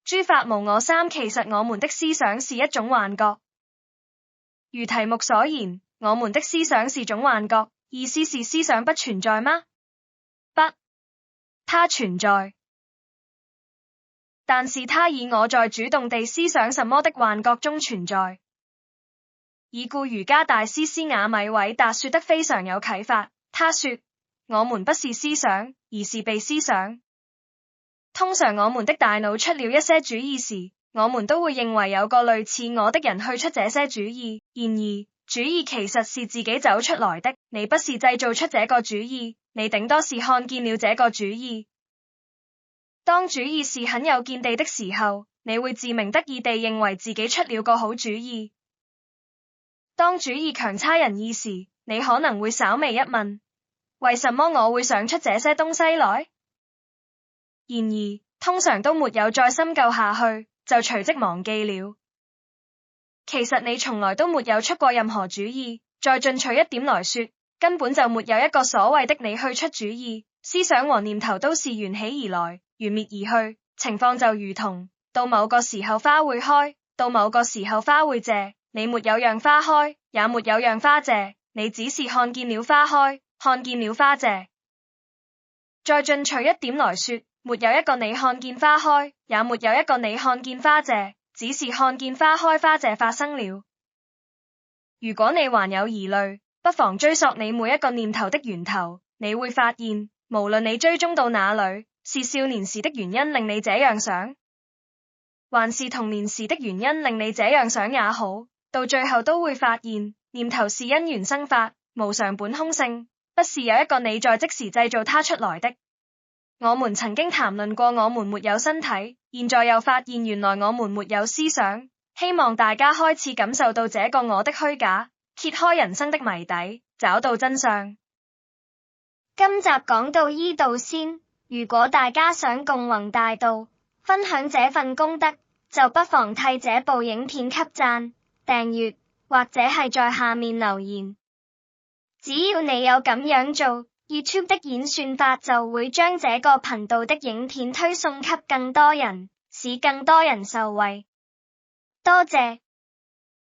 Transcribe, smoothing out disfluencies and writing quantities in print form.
諸法無我三，其實我們的思想是一種幻覺。如題目所言，我們的思想是種幻覺，意思是思想不存在嗎？不，它存在，但是它以我在主動地思想什麼的幻覺中存在。已故瑜伽大師斯瓦米韋達說得非常有啟發，他說：我們不是思想，而是被思想。通常我們的大腦出了一些主意時，我們都會認為有個類似我的人去出這些主意，然而主意其實是自己走出來的，你不是製造出這個主意，你頂多是看見了這個主意。當主意是很有見地的時候，你會自鳴得意地認為自己出了個好主意。當主意強差人意時，你可能會稍微一問，為什麼我會想出這些東西來？然而通常都沒有再深究下去，就隨即忘記了。其實你從來都沒有出過任何主意，再進取一點來說，根本就沒有一個所謂的你去出主意。思想和念頭都是緣起而來，緣滅而去，情況就如同到某個時候花會開，到某個時候花會謝，你沒有讓花開，也沒有讓花謝，你只是看見了花開，看見了花謝。再進取一點來說，沒有一個你看見花開，也沒有一個你看見花謝，只是看見花開花謝發生了。如果你還有疑慮，不妨追溯你每一個念頭的源頭，你會發現，無論你追蹤到哪裡，是少年時的原因令你這樣想，還是童年時的原因令你這樣想也好，到最後都會發現，念頭是因緣生發，無常本空性，不是有一個你在即時製造它出來的。我們曾經談論過我們沒有身體，現在又發現原來我們沒有思想，希望大家開始感受到這個我的虛假，揭開人生的謎底，找到真相。今集講到依度先，如果大家想共弘大道，分享這份功德，就不妨替這部影片給讚、訂閱，或者係在下面留言。只要你有咁樣做，YouTube 的演算法就會將這個頻道的影片推送給更多人，使更多人受惠。多謝。